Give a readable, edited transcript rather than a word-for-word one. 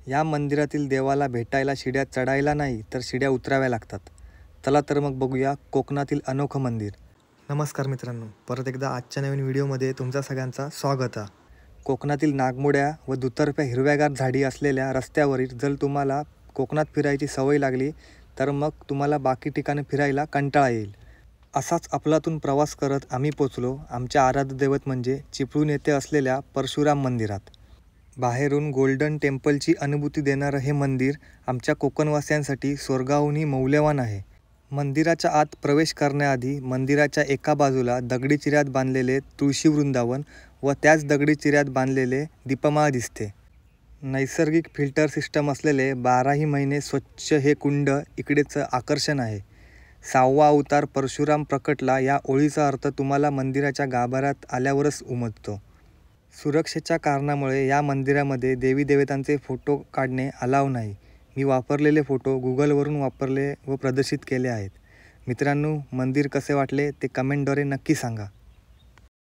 या मंदिरातील देवाला भेटायला शिड्या चढायला नाही तर शिड्या उतराव्या लागतात. चला तर मग बघूया कोकणातील अनोखं मंदिर. नमस्कार मित्रांनो, परत एकदा आजच्या नवीन व्हिडिओमध्ये तुमचा सगळ्यांचा स्वागत आहे. कोकणातील नागमोड्या व दुतर्फ्या हिरव्यागार झाडी असलेल्या रस्त्यावरील जर तुम्हाला कोकणात फिरायची सवय लागली तर मग तुम्हाला बाकी ठिकाणी फिरायला कंटाळा येईल. असाच अफलातून प्रवास करत आम्ही पोचलो आमच्या आराध्य दैवत म्हणजे चिपळूण येथे असलेल्या परशुराम मंदिरात. बाहेरून गोल्डन टेम्पलची अनुभूती देणारं हे मंदिर आमच्या कोकणवासियांसाठी स्वर्गाहूनही मौल्यवान आहे. मंदिराच्या आत प्रवेश करण्याआधी मंदिराच्या एका बाजूला दगडी चिऱ्यात बांधलेले तुळशी वृंदावन व त्याच दगडी चिऱ्यात बांधलेले दीपमाळ दिसते. नैसर्गिक फिल्टर सिस्टम असलेले 12ही महिने स्वच्छ हे कुंड इकडेचं आकर्षण आहे. 6वा अवतार परशुराम प्रकटला या ओळीचा अर्थ तुम्हाला मंदिराच्या गाभाऱ्यात आल्यावरच उमजतो. सुरक्षेच्या कारणामुळे या मंदिरामध्ये देवी देवतांचे फोटो काढणे अलाव नाही. मी वापरलेले फोटो गुगलवरून वापरले व प्रदर्शित केले आहेत. मित्रांनो, मंदिर कसे वाटले ते कमेंटद्वारे नक्की सांगा.